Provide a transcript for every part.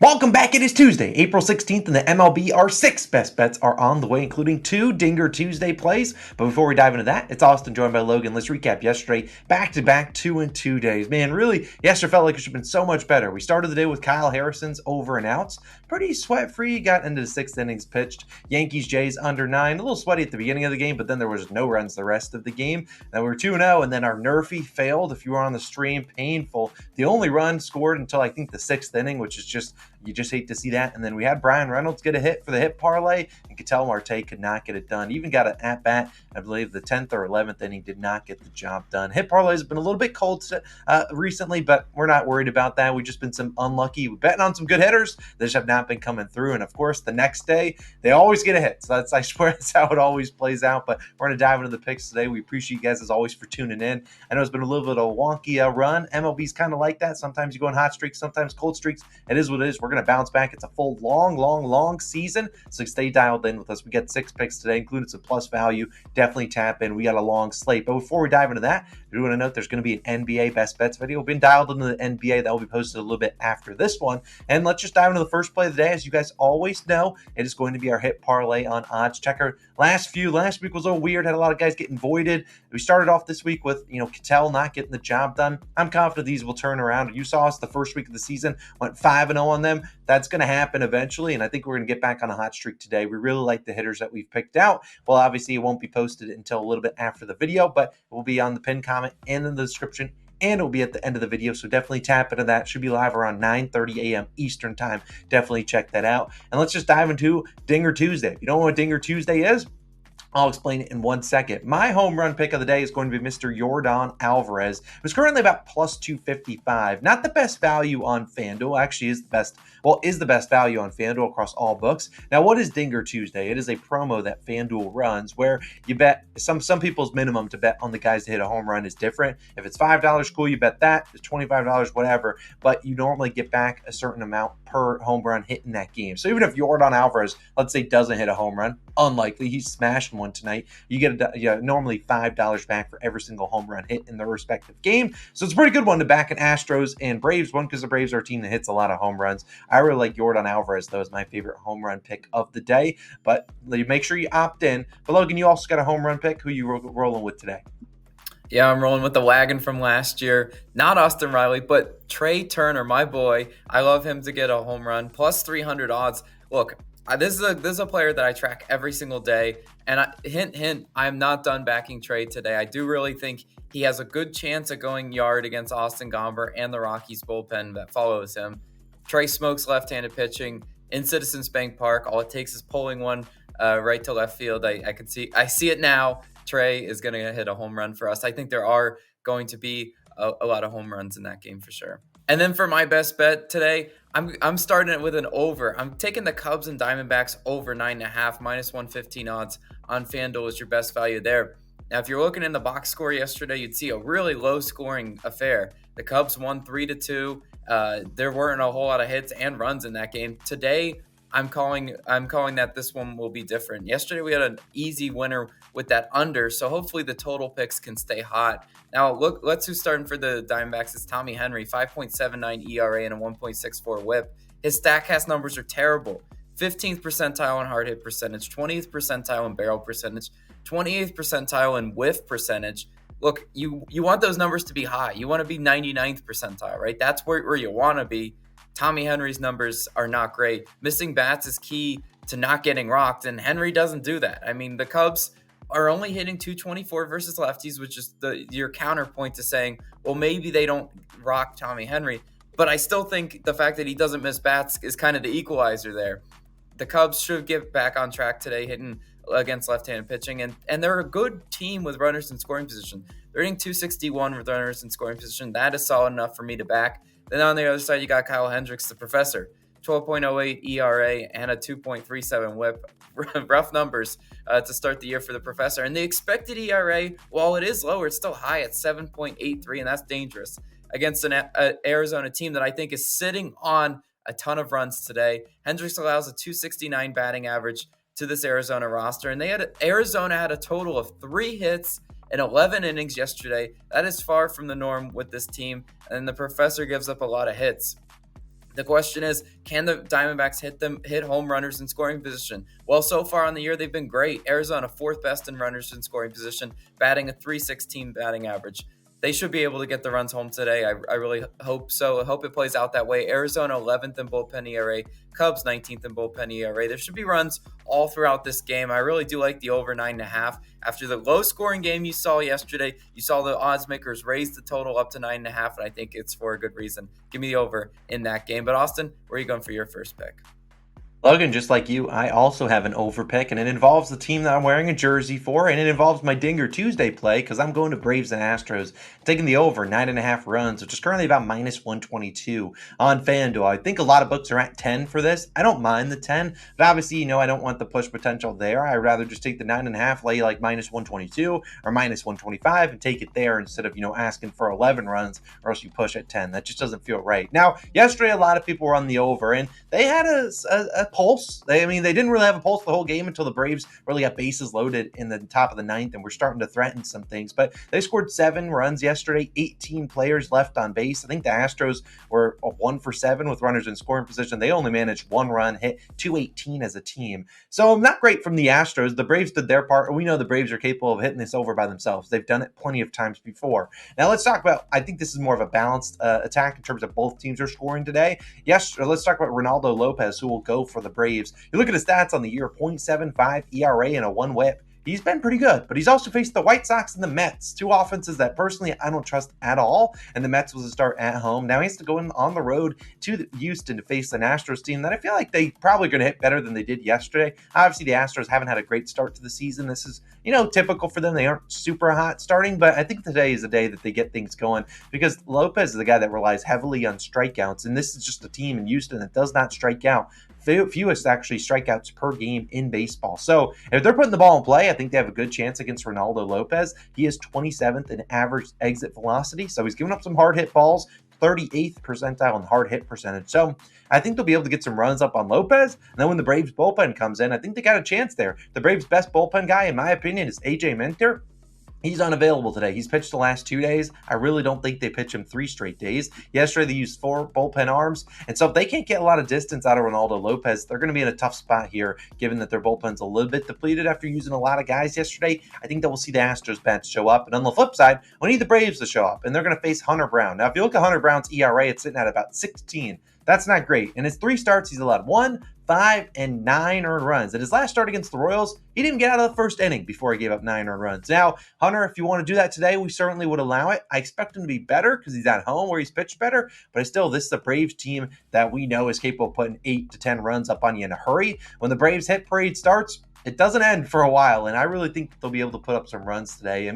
Welcome back. It is Tuesday, April 16th, and the MLB, our 6 best bets are on the way, including 2 Dinger Tuesday plays. But before we dive into that, it's Austin joined by Logan. Let's recap yesterday, back-to-back 2 in 2 days. Man, really, yesterday felt like it should have been so much better. We started the day with Kyle Harrison's over and outs. Pretty sweat-free, got into the 6th innings pitched. Yankees, Jays under 9. A little sweaty at the beginning of the game, but then there was no runs the rest of the game. Now we were 2-0, and then our Nerfy failed. If you were on the stream, painful. The only run scored until I think the 6th inning, which is just, you just hate to see that. And then we had Brian Reynolds get a hit for the hit parlay, and Ketel Marte could not get it done. Even got an at-bat, I believe the 10th or 11th inning, did not get the job done. Hit parlays have been a little bit cold recently, but we're not worried about that. We've just been some unlucky. We're betting on some good hitters that just have not been coming through. And of course, the next day, they always get a hit. So I swear that's how it always plays out. But we're going to dive into the picks today. We appreciate you guys, as always, for tuning in. I know it's been a little bit of a wonky run. MLB's kind of like that. Sometimes you go on hot streaks, sometimes cold streaks. It is what it is. We're going to bounce back. It's a full, long season. So stay dialed in with us. We got 6 picks today, including some plus value. Definitely tap in. We got a long slate. But before we dive into that, I do want to note there's going to be an NBA best bets video. We've been dialed into the NBA. That will be posted a little bit after this one. And let's just dive into the first play of the day. As you guys always know, it is going to be our hit parlay on odds checker. Last week was a little weird. Had a lot of guys getting voided. We started off this week with, Ketel not getting the job done. I'm confident these will turn around. You saw us the first week of the season, went 5-0 on them. That's going to happen eventually, and I think we're going to get back on a hot streak today. We really like the hitters that we've picked out. Well, obviously, it won't be posted until a little bit after the video, but it will be on the pinned comment and in the description, and it'll be at the end of the video, so definitely tap into that. It should be live around 9:30 a.m. Eastern time. Definitely check that out. And let's just dive into Dinger Tuesday. If you don't know what Dinger Tuesday is, I'll explain it in 1 second. My home run pick of the day is going to be Mr. Yordan Alvarez, who's currently about plus 255. Not the best value on FanDuel. Actually, is the best value on FanDuel across all books. Now, what is Dinger Tuesday? It is a promo that FanDuel runs where you bet some people's minimum to bet on the guys to hit a home run is different. If it's $5, cool, you bet that. If it's $25, whatever. But you normally get back a certain amount per home run hit in that game. So even if Yordan Alvarez, let's say, doesn't hit a home run, unlikely, he's smashing one tonight, you get normally $5 back for every single home run hit in their respective game. So it's a pretty good one to back an Astros and Braves one, because the Braves are a team that hits a lot of home runs. I really like Yordan Alvarez, though, as my favorite home run pick of the day. But make sure you opt in. But Logan, you also got a home run pick. Who you rolling with today? Yeah, I'm rolling with the wagon from last year. Not Austin Riley, but Trey Turner, my boy. I love him to get a home run. Plus 300 odds. Look, this is a player that I track every single day. And hint, I'm not done backing Trey today. I do really think he has a good chance at going yard against Austin Gomber and the Rockies bullpen that follows him. Trey smokes left-handed pitching in Citizens Bank Park. All it takes is pulling one right to left field. I see it now. Trey is going to hit a home run for us. I think there are going to be a lot of home runs in that game for sure. And then for my best bet today, I'm starting it with an over. I'm taking the Cubs and Diamondbacks over 9.5, minus 115 odds on FanDuel is your best value there. Now, if you're looking in the box score yesterday, you'd see a really low-scoring affair. The Cubs won 3-2. There weren't a whole lot of hits and runs in that game. Today, I'm calling that this one will be different. Yesterday, we had an easy winner with that under, so hopefully the total picks can stay hot. Now, let's who's starting for the Diamondbacks is Tommy Henry, 5.79 ERA and a 1.64 whip. His StatCast numbers are terrible. 15th percentile in hard hit percentage, 20th percentile in barrel percentage, 28th percentile in whiff percentage. Look, you want those numbers to be high. You want to be 99th percentile, right? That's where you want to be. Tommy Henry's numbers are not great. Missing bats is key to not getting rocked, and Henry doesn't do that. I mean, the Cubs are only hitting 224 versus lefties, which is your counterpoint to saying, well, maybe they don't rock Tommy Henry. But I still think the fact that he doesn't miss bats is kind of the equalizer there. The Cubs should get back on track today, hitting against left-handed pitching, and they're a good team with runners in scoring position. They're hitting 261 with runners in scoring position. That is solid enough for me to back. Then on the other side, you got Kyle Hendricks, the professor, 12.08 ERA and a 2.37 whip. Rough numbers to start the year for the professor. And the expected ERA, while it is lower, it's still high at 7.83, and that's dangerous against an Arizona team that I think is sitting on a ton of runs today. Hendricks allows a 269 batting average to this Arizona roster, and Arizona had a total of 3 hits in 11 innings yesterday. That is far from the norm with this team, and the professor gives up a lot of hits. The question is, can the Diamondbacks hit home runners in scoring position? Well, so far on the year, they've been great. Arizona, 4th best in runners in scoring position, batting a .316 batting average. They should be able to get the runs home today. I really hope so. I hope it plays out that way. Arizona, 11th in bullpen ERA. Cubs, 19th in bullpen ERA. There should be runs all throughout this game. I really do like the over 9.5. After the low-scoring game you saw yesterday, you saw the odds makers raise the total up to 9.5, and I think it's for a good reason. Give me the over in that game. But Austin, where are you going for your first pick? Logan, just like you, I also have an over pick, and it involves the team that I'm wearing a jersey for, and it involves my Dinger Tuesday play because I'm going to Braves and Astros, taking the over 9.5 runs, which is currently about -122 on FanDuel. I think a lot of books are at 10 for this. I don't mind the 10, but obviously, I don't want the push potential there. I'd rather just take the 9.5, lay like -122 or -125, and take it there instead of, asking for 11 runs, or else you push at 10. That just doesn't feel right. Now, yesterday, a lot of people were on the over, and they had a pulse. They didn't really have a pulse the whole game until the Braves really got bases loaded in the top of the ninth and were starting to threaten some things. But they scored 7 runs yesterday, 18 players left on base. I think the Astros were 1 for 7 with runners in scoring position. They only managed 1 run, hit .218 as a team. So not great from the Astros. The Braves did their part. We know the Braves are capable of hitting this over by themselves. They've done it plenty of times before. Now let's talk about, I think this is more of a balanced attack in terms of both teams are scoring today. Yes, let's talk about Ronaldo Lopez, who will go for the Braves. You look at his stats on the year, .75 ERA and a 1 whip. He's been pretty good, but he's also faced the White Sox and the Mets, 2 offenses that personally I don't trust at all, and the Mets was a start at home. Now he has to go on the road to Houston to face an Astros team that I feel like they probably going to hit better than they did yesterday. Obviously, the Astros haven't had a great start to the season. This is, typical for them. They aren't super hot starting, but I think today is the day that they get things going because Lopez is the guy that relies heavily on strikeouts, and this is just a team in Houston that does not strike out. Fewest actually strikeouts per game in baseball. So if they're putting the ball in play, I think they have a good chance against Ronaldo Lopez. He is 27th in average exit velocity, so he's giving up some hard hit balls, 38th percentile in hard hit percentage. So I think they'll be able to get some runs up on Lopez. And then when the Braves bullpen comes in, I think they got a chance there. The Braves' best bullpen guy, in my opinion, is AJ Minter. He's unavailable today. He's pitched the last 2 days. I really don't think they pitch him 3 straight days. Yesterday, they used 4 bullpen arms. And so if they can't get a lot of distance out of Ronaldo Lopez, they're going to be in a tough spot here, given that their bullpen's a little bit depleted after using a lot of guys yesterday. I think that we'll see the Astros bench show up. And on the flip side, we need the Braves to show up, and they're going to face Hunter Brown. Now, if you look at Hunter Brown's ERA, it's sitting at about 16. That's not great. In his 3 starts, he's allowed 1, 5, and 9 earned runs. In his last start against the Royals, he didn't even get out of the first inning before he gave up 9 earned runs. Now, Hunter, if you want to do that today, we certainly would allow it. I expect him to be better because he's at home where he's pitched better, but this is a Braves team that we know is capable of putting 8 to 10 runs up on you in a hurry. When the Braves hit parade starts, it doesn't end for a while, and I really think they'll be able to put up some runs today.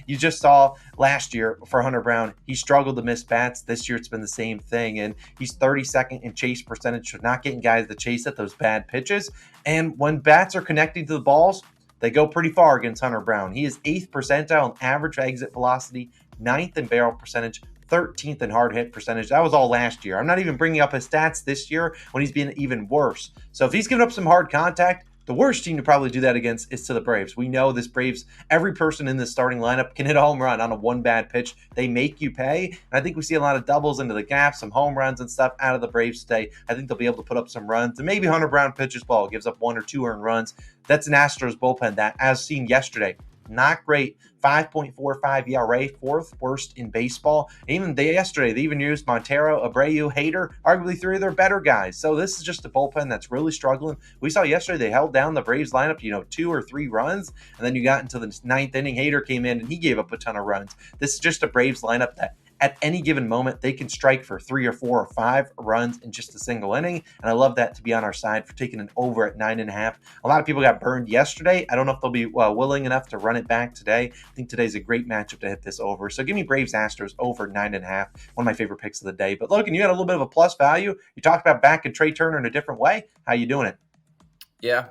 You just saw last year for Hunter Brown, he struggled to miss bats. This year it's been the same thing, and he's 32nd in chase percentage, so not getting guys to chase at those bad pitches. And when bats are connecting to the balls, they go pretty far against Hunter Brown. He is 8th percentile in average exit velocity, 9th in barrel percentage, 13th in hard hit percentage. That was all last year. I'm not even bringing up his stats this year when he's been even worse. So if he's giving up some hard contact, the worst team to probably do that against is to the Braves. We know this Braves, every person in this starting lineup can hit a home run on a 1 bad pitch. They make you pay. And I think we see a lot of doubles into the gap, some home runs and stuff out of the Braves today. I think they'll be able to put up some runs. And maybe Hunter Brown pitches ball, gives up 1 or 2 earned runs. That's an Astros bullpen that, as seen yesterday, not great. 5.45 ERA, 4th worst in baseball. Yesterday, they even used Montero, Abreu, Hader, arguably 3 of their better guys. So this is just a bullpen that's really struggling. We saw yesterday they held down the Braves lineup, 2 or 3 runs, and then you got into the 9th inning. Hader came in and he gave up a ton of runs. This is just a Braves lineup that at any given moment, they can strike for 3 or 4 or 5 runs in just a single inning. And I love that to be on our side for taking an over at 9.5. A lot of people got burned yesterday. I don't know if they'll be willing enough to run it back today. I think today's a great matchup to hit this over. So give me Braves Astros over 9.5. One of my favorite picks of the day. But Logan, you had a little bit of a plus value. You talked about backing Trey Turner in a different way. How you doing it? Yeah.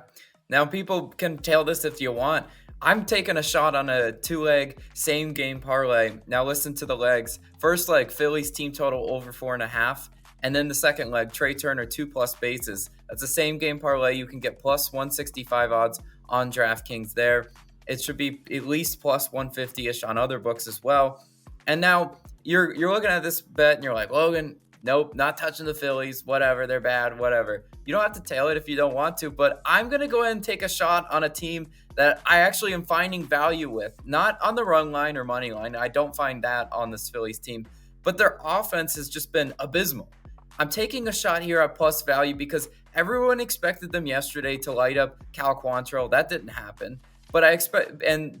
Now people can tail this if you want. I'm taking a shot on a 2-leg same game parlay. Now listen to the legs. First leg, Phillies team total over 4.5. And then the second leg, Trey Turner 2+ bases. That's a same game parlay. You can get plus 165 odds on DraftKings there. It should be at least plus 150-ish on other books as well. And now you're looking at this bet and you're like, Logan, nope, not touching the Phillies, whatever, they're bad, whatever. You don't have to tail it if you don't want to, but I'm going to go ahead and take a shot on a team that I actually am finding value with, not on the run line or money line. I don't find that on this Phillies team, but their offense has just been abysmal. I'm taking a shot here at plus value because everyone expected them yesterday to light up Cal Quantrill. That didn't happen. But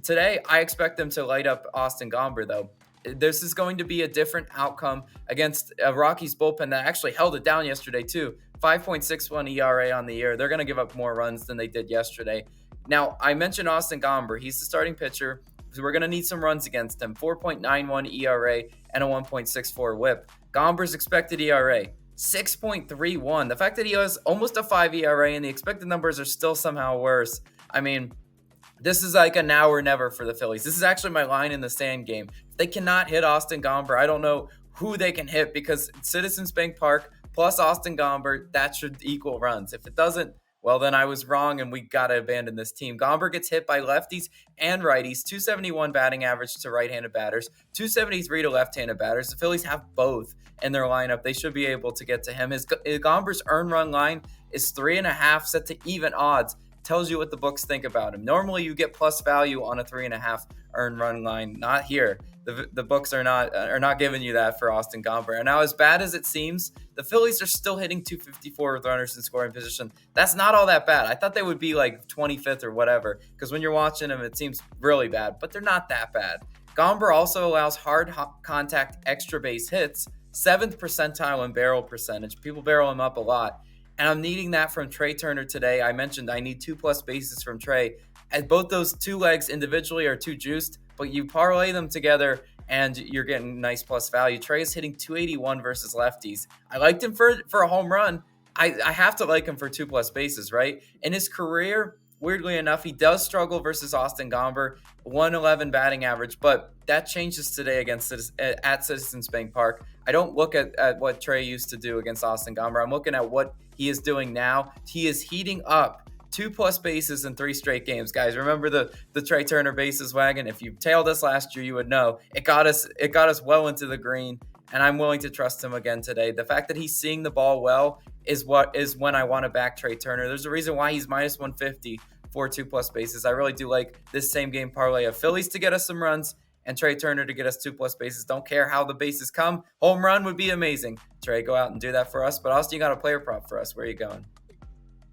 today I expect them to light up Austin Gomber, though. This is going to be a different outcome against a Rockies bullpen that actually held it down yesterday, too. 5.61 ERA on the year. They're going to give up more runs than they did yesterday. Now, I mentioned Austin Gomber. He's the starting pitcher. So we're going to need some runs against him. 4.91 ERA and a 1.64 whip. Gomber's expected ERA, 6.31. The fact that he has almost a 5 ERA and the expected numbers are still somehow worse. I mean, this is like a now or never for the Phillies. This is actually my line in the sand game. If they cannot hit Austin Gomber, I don't know who they can hit, because Citizens Bank Park plus Austin Gomber, that should equal runs. If it doesn't, well, then I was wrong and we got to abandon this team. Gomber gets hit by lefties and righties, 271 batting average to right-handed batters, 273 to left-handed batters. The Phillies have both in their lineup. They should be able to get to him. Gomber's earn run line is 3.5, set to even odds. Tells you what the books think about him. Normally you get plus value on a 3.5 earn run line. Not here. The books are not giving you that for Austin Gomber. And now, as bad as it seems, the Phillies are still hitting 254 with runners in scoring position. That's not all that bad. I thought they would be like 25th or whatever, because when you're watching them, it seems really bad, but they're not that bad. Gomber also allows hard contact extra base hits, 7th percentile in barrel percentage. People barrel him up a lot. And I'm needing that from Trey Turner today. I mentioned I need 2+ bases from Trey. And both those two legs individually are too juiced, but you parlay them together and you're getting nice plus value. Trey is hitting 281 versus lefties. I liked him for a home run. I have to like him for 2+ bases, right? In his career, weirdly enough, he does struggle versus Austin Gomber, 111 batting average, but that changes today at Citizens Bank Park. I don't look at what Trey used to do against Austin Gomber. I'm looking at what he is doing now. He is heating up 2+ bases in 3 straight games. Guys, remember the Trey Turner bases wagon? If you tailed us last year, you would know it got us well into the green, and I'm willing to trust him again today. The fact that he's seeing the ball well is when I want to back Trey Turner. There's a reason why he's minus 150 for 2+ bases. I really do like this same game parlay of Phillies to get us some runs and Trey Turner to get us 2+ bases. Don't care how the bases come. Home run would be amazing. Trey, go out and do that for us. But Austin, you got a player prop for us. Where are you going?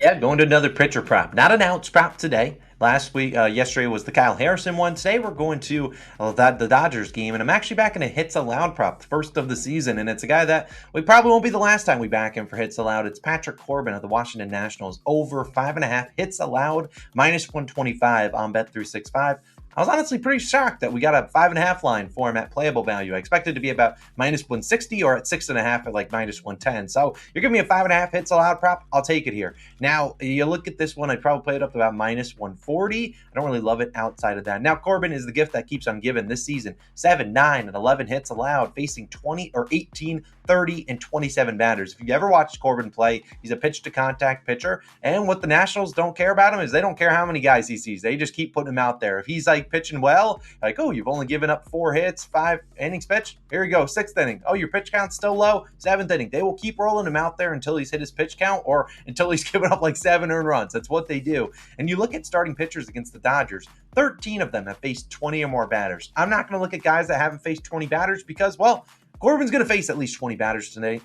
Yeah, going to another pitcher prop. Not an outs prop today. Yesterday was the Kyle Harrison one. Today we're going to the Dodgers game, and I'm actually backing a hits allowed prop, the first of the season, and it's a guy that we probably won't be the last time we back him for hits allowed. It's Patrick Corbin of the Washington Nationals, over 5.5 hits allowed, minus 125 on Bet365. I was honestly pretty shocked that we got a 5.5 line for him at playable value. I expected to be about minus 160 or at 6.5 at like minus 110. So you're giving me a 5.5 hits allowed prop. I'll take it here. Now you look at this one, I'd probably play it up to about minus 140. I don't really love it outside of that. Now Corbin is the gift that keeps on giving this season. 7, 9, and 11 hits allowed, facing 20 or 18, 30, and 27 batters. If you've ever watched Corbin play, he's a pitch to contact pitcher. And what the Nationals don't care about him is they don't care how many guys he sees. They just keep putting him out there. If he's like pitching well, like, oh, you've only given up 4 hits, 5 innings pitched. Here we go, 6th inning. Oh, your pitch count's still low. 7th inning. They will keep rolling him out there until he's hit his pitch count or until he's given up like 7 earned runs. That's what they do. And you look at starting pitchers against the Dodgers, 13 of them have faced 20 or more batters. I'm not going to look at guys that haven't faced 20 batters because, well, Corbin's going to face at least 20 batters today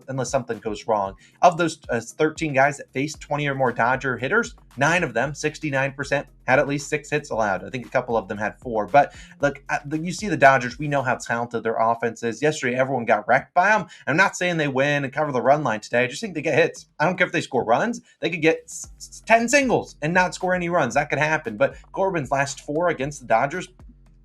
unless something goes wrong. Of those 13 guys that faced 20 or more Dodger hitters, 9 of them, 69%, had at least 6 hits allowed. I think a couple of them had 4. But look, you see the Dodgers, we know how talented their offense is. Yesterday, everyone got wrecked by them. I'm not saying they win and cover the run line today. I just think they get hits. I don't care if they score runs. They could get 10 singles and not score any runs. That could happen. But Corbin's last 4 against the Dodgers,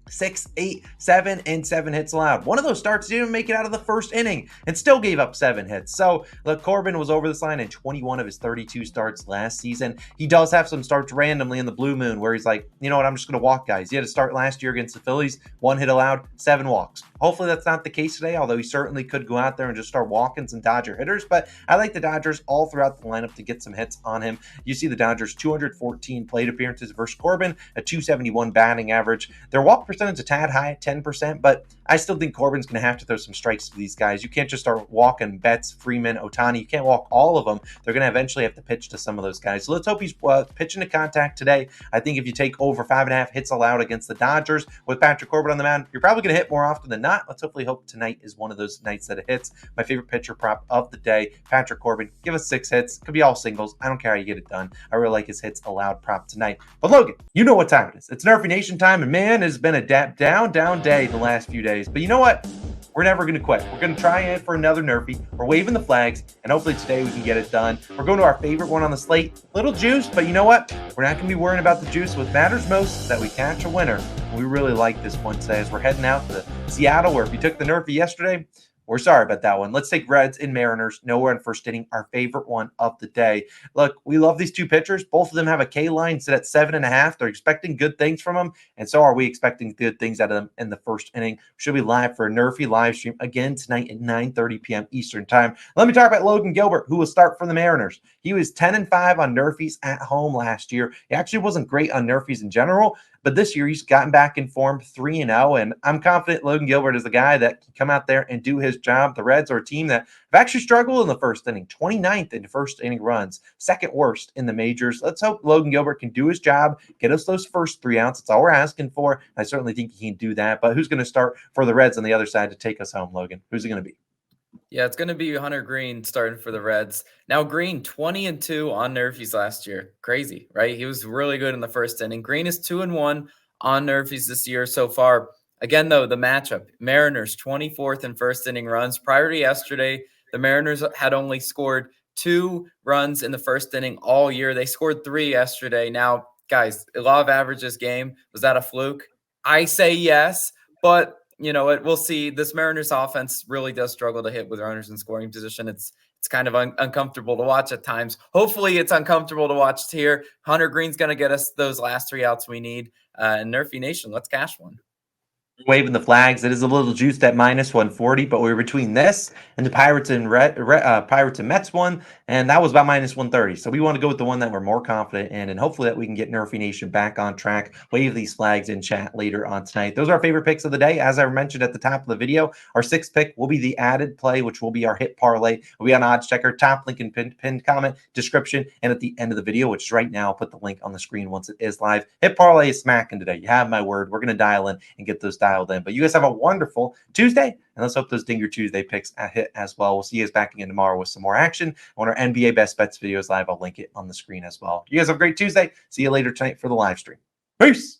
6, 8, 7, and 7 hits allowed. One of those starts didn't make it out of the first inning and still gave up 7 hits. So, look, Corbin was over this line in 21 of his 32 starts last season. He does have some starts randomly in the Blue Moon where he's like, you know what, I'm just going to walk guys. He had a start last year against the Phillies, 1 hit allowed, 7 walks. Hopefully that's not the case today, although he certainly could go out there and just start walking some Dodger hitters. But I like the Dodgers all throughout the lineup to get some hits on him. You see the Dodgers 214 plate appearances versus Corbin, a 271 batting average. Their walk percentage percentage a tad high at 10%, but I still think Corbin's going to have to throw some strikes to these guys. You can't just start walking Betts, Freeman, Ohtani. You can't walk all of them. They're going to eventually have to pitch to some of those guys. So let's hope he's pitching to contact today. I think if you take over 5.5 hits allowed against the Dodgers with Patrick Corbin on the mound, you're probably going to hit more often than not. Let's hopefully hope tonight is one of those nights that it hits. My favorite pitcher prop of the day, Patrick Corbin. Give us 6 hits. Could be all singles. I don't care how you get it done. I really like his hits allowed prop tonight. But Logan, you know what time it is. It's Nerfy Nation time, and man, it's been a down day the last few days. But you know what? We're never going to quit. We're going to try in for another Nerfy. We're waving the flags, and hopefully today we can get it done. We're going to our favorite one on the slate. Little juice, but you know what? We're not going to be worrying about the juice. What matters most is that we catch a winner. We really like this one today as we're heading out to Seattle, where if you took the Nerfy yesterday, we're sorry about that one. Let's take Reds and Mariners. Nowhere in first inning, our favorite one of the day. Look, we love these two pitchers. Both of them have a K line set at 7.5. They're expecting good things from them, and so are we expecting good things out of them in the first inning. We should be live for a Nerfy live stream again tonight at 9:30 p.m. Eastern time. Let me talk about Logan Gilbert, who will start for the Mariners. He was 10-5 on Nerfies at home last year. He actually wasn't great on Nerfies in general, but this year he's gotten back in form 3-0, and I'm confident Logan Gilbert is the guy that can come out there and do his job. The Reds are a team that have actually struggled in the first inning, 29th in first inning runs, second worst in the majors. Let's hope Logan Gilbert can do his job, get us those first 3 outs. That's all we're asking for. I certainly think he can do that, but who's going to start for the Reds on the other side to take us home, Logan? Who's it going to be? Yeah, it's going to be Hunter Green starting for the Reds. Now, Green, 20-2 on Nerfies last year. Crazy, right? He was really good in the first inning. Green is 2-1 on Nerfies this year so far. Again, though, the matchup, Mariners, 24th in first inning runs. Prior to yesterday, the Mariners had only scored 2 runs in the first inning all year. They scored 3 yesterday. Now, guys, a law of averages game, was that a fluke? I say yes, but you know what? We'll see. This Mariners offense really does struggle to hit with runners in scoring position. It's kind of uncomfortable to watch at times. Hopefully, it's uncomfortable to watch here. Hunter Green's going to get us those last 3 outs we need. And Nerfy Nation, let's cash one. Waving the flags. It is a little juiced at -140, but we were between this and the Pirates and Pirates and Mets one, and that was about -130. So we want to go with the one that we're more confident in, and hopefully that we can get Nerfy Nation back on track. Wave these flags in chat later on tonight. Those are our favorite picks of the day. As I mentioned at the top of the video, our 6th pick will be the added play, which will be our hit parlay. We'll be on Odds Checker. Top link in pinned comment, description, and at the end of the video, which is right now. I'll put the link on the screen once it is live. Hit parlay is smacking today. You have my word. We're going to dial in and get those dialed in. But you guys have a wonderful Tuesday, and let's hope those Dinger Tuesday picks hit as well. We'll see you guys back again tomorrow with some more action. On our NBA Best Bets videos live, I'll link it on the screen as well. You guys have a great Tuesday. See you later tonight for the live stream. Peace.